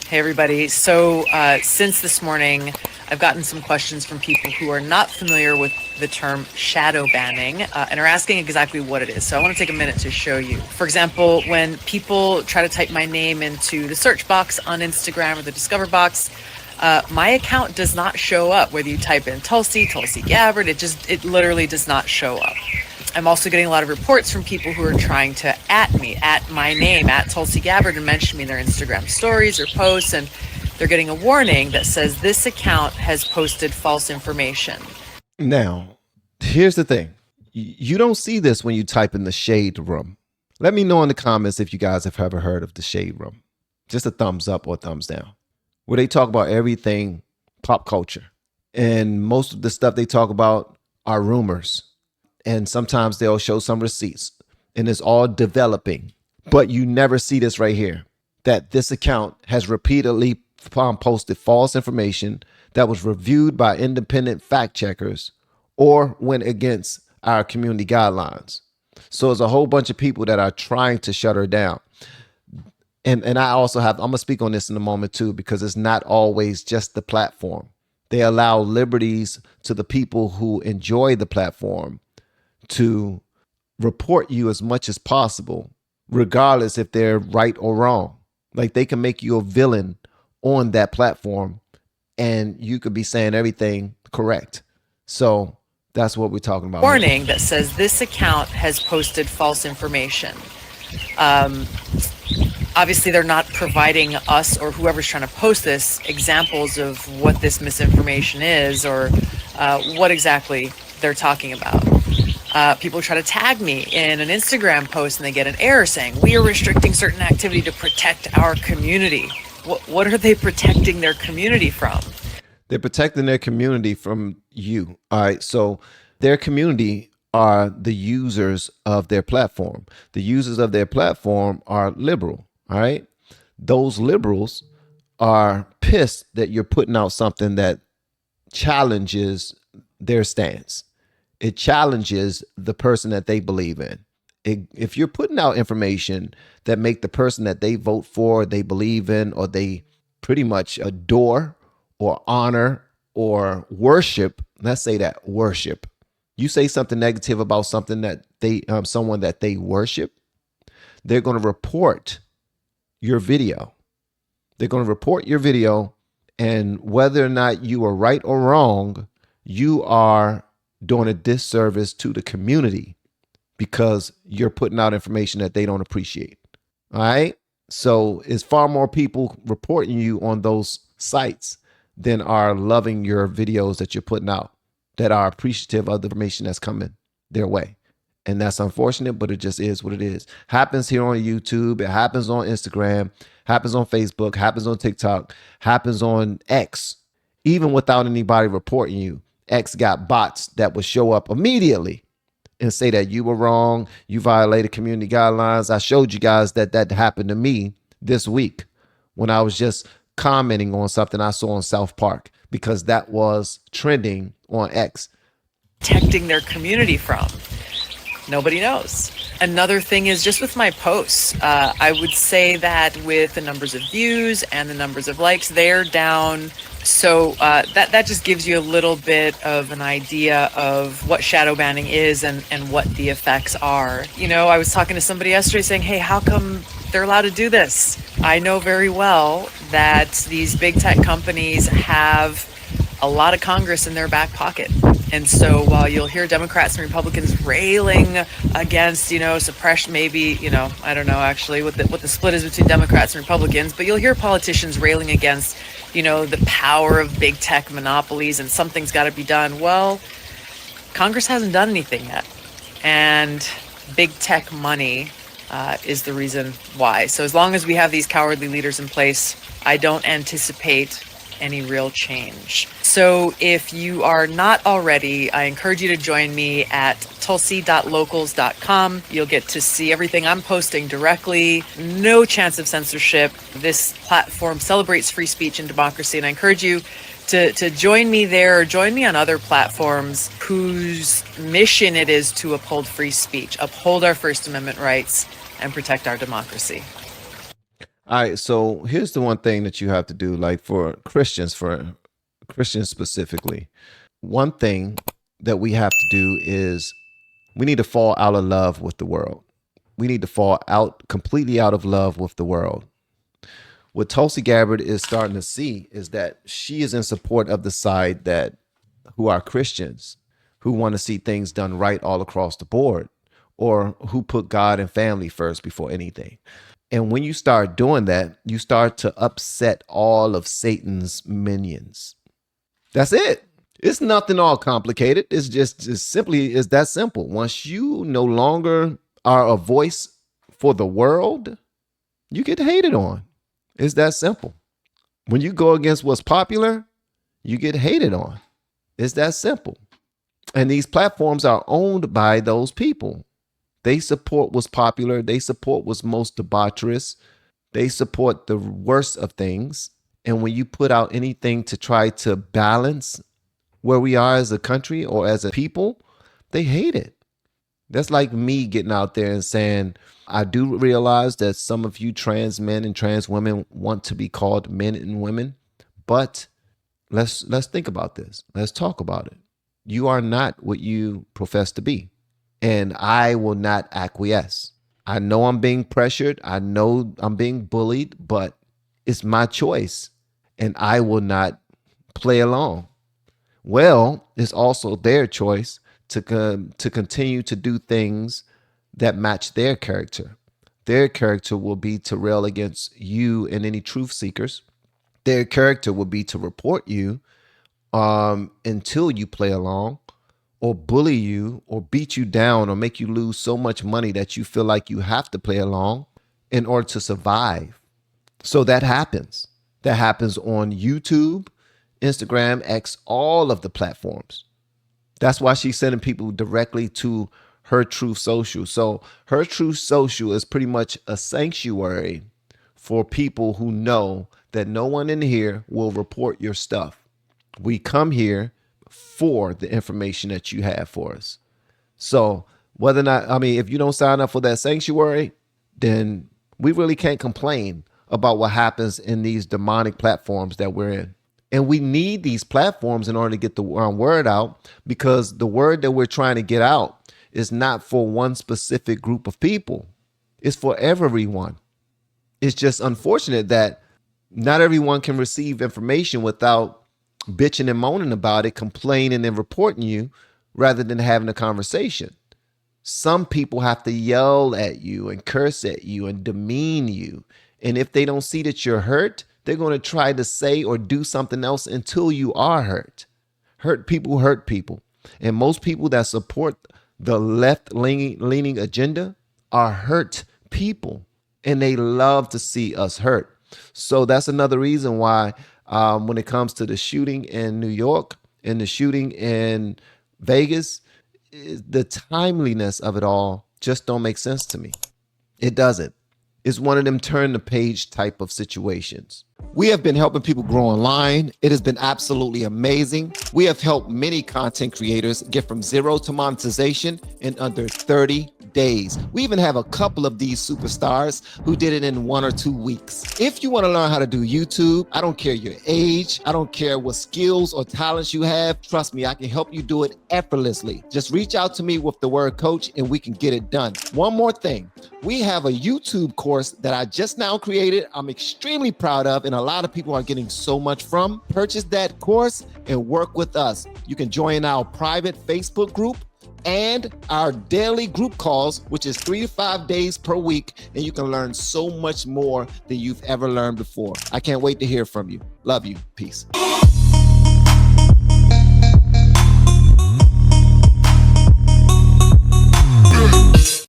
Hey, everybody. So since this morning, I've gotten some questions from people who are not familiar with the term shadow banning and are asking exactly what it is. So I want to take a minute to show you. For example, when people try to type my name into the search box on Instagram or the Discover box, my account does not show up. Whether you type in Tulsi Gabbard, it literally does not show up. I'm also getting a lot of reports from people who are trying to at my name, at Tulsi Gabbard, and mention me in their Instagram stories or posts, and they're getting a warning that says this account has posted false information. Now, here's the thing. You don't see this when you type in the shade room. Let me know in the comments if you guys have ever heard of the shade room. Just a thumbs up or thumbs down. Where they talk about everything pop culture. And most of the stuff they talk about are rumors. And sometimes they'll show some receipts. And it's all developing. But you never see this right here. That this account has repeatedly posted false information that was reviewed by independent fact checkers or went against our community guidelines. So there's a whole bunch of people that are trying to shut her down. And I also I'm going to speak on this in a moment too, because it's not always just the platform. They allow liberties to the people who enjoy the platform to report you as much as possible, regardless if they're right or wrong. Like they can make you a villain on that platform and you could be saying everything correct. So that's what we're talking about. Warning here that says this account has posted false information. Obviously, they're not providing us or whoever's trying to post this examples of what this misinformation is or what exactly they're talking about. People try to tag me in an Instagram post and they get an error saying, we are restricting certain activity to protect our community. What are they protecting their community from? They're protecting their community from you. All right. So their community are the users of their platform. The users of their platform are liberal. All right. Those liberals are pissed that you're putting out something that challenges their stance. It challenges the person that they believe in. If you're putting out information that make the person that they vote for, they believe in, or they pretty much adore or honor or worship, let's say that worship. You say something negative about something that someone that they worship, they're going to report your video. They're going to report your video, and whether or not you are right or wrong, you are doing a disservice to the community because you're putting out information that they don't appreciate. All right. So it's far more people reporting you on those sites than are loving your videos that you're putting out, that are appreciative of the information that's coming their way. And that's unfortunate, but it just is what it is. Happens here on YouTube. It happens on Instagram, happens on Facebook, happens on TikTok, happens on X. Even without anybody reporting you, X got bots that will show up immediately and say that you were wrong, you violated community guidelines. I showed you guys that happened to me this week when I was just commenting on something I saw in South Park because that was trending on X. Protecting their community from. Nobody knows. Another thing is just with my posts, I would say that with the numbers of views and the numbers of likes, they're down. So that just gives you a little bit of an idea of what shadow banning is and what the effects are. You know, I was talking to somebody yesterday saying, hey, how come they're allowed to do this? I know very well that these big tech companies have a lot of Congress in their back pocket. And so while you'll hear Democrats and Republicans railing against, suppression, maybe, I don't know actually what the split is between Democrats and Republicans, but you'll hear politicians railing against, the power of big tech monopolies and something's got to be done. Well, Congress hasn't done anything yet. And big tech money is the reason why. So as long as we have these cowardly leaders in place, I don't anticipate any real change. So if you are not already, I encourage you to join me at tulsi.locals.com. You'll get to see everything I'm posting directly. No chance of censorship. This platform celebrates free speech and democracy, and I encourage you to join me there or join me on other platforms whose mission it is to uphold free speech, uphold our First Amendment rights, and protect our democracy. All right, so here's the one thing that you have to do, like for Christians specifically. One thing that we have to do is we need to fall out of love with the world. We need to fall out completely out of love with the world. What Tulsi Gabbard is starting to see is that she is in support of the side that who are Christians, who want to see things done right all across the board, or who put God and family first before anything. And when you start doing that, you start to upset all of Satan's minions. That's it. It's nothing all complicated. It's just simply is that simple. Once you no longer are a voice for the world, you get hated on. It's that simple. When you go against what's popular, you get hated on. It's that simple. And these platforms are owned by those people. They support what's popular. They support what's most debaucherous. They support the worst of things. And when you put out anything to try to balance where we are as a country or as a people, they hate it. That's like me getting out there and saying, I do realize that some of you trans men and trans women want to be called men and women, but let's think about this. Let's talk about it. You are not what you profess to be. And I will not acquiesce. I know I'm being pressured. I know I'm being bullied, but it's my choice. And I will not play along. Well, it's also their choice to continue to do things that match their character. Their character will be to rail against you and any truth seekers. Their character will be to report you until you play along, or bully you, or beat you down, or make you lose so much money that you feel like you have to play along in order to survive. So that happens. That happens on YouTube, Instagram, X, all of the platforms. That's why she's sending people directly to Her Truth Social. So Her Truth Social is pretty much a sanctuary for people who know that no one in here will report your stuff. We come here for the information that you have for us. So whether or not, I mean, if you don't sign up for that sanctuary, then we really can't complain about what happens in these demonic platforms that we're in. And we need these platforms in order to get the word out, because the word that we're trying to get out is not for one specific group of people. It's for everyone. It's just unfortunate that not everyone can receive information without bitching and moaning about it, complaining and reporting you, rather than having a conversation. Some people have to yell at you and curse at you and demean you. And if they don't see that you're hurt, they're going to try to say or do something else until you are hurt. Hurt people hurt people. And most people that support the left-leaning agenda are hurt people. And they love to see us hurt. So that's another reason why when it comes to the shooting in New York and the shooting in Vegas, the timeliness of it all just don't make sense to me. It doesn't. It's one of them turn the page type of situations. We have been helping people grow online. It has been absolutely amazing. We have helped many content creators get from zero to monetization in under 30 days. We even have a couple of these superstars who did it in 1 or 2 weeks. If you want to learn how to do YouTube, I don't care your age, I don't care what skills or talents you have. Trust me, I can help you do it effortlessly. Just reach out to me with the word coach and we can get it done. One more thing. We have a YouTube course that I just now created. I'm extremely proud of, and a lot of people are getting so much from. Purchase that course and work with us. You can join our private Facebook group and our daily group calls, which is 3 to 5 days per week, and you can learn so much more than you've ever learned before. I can't wait to hear from you. Love you. Peace.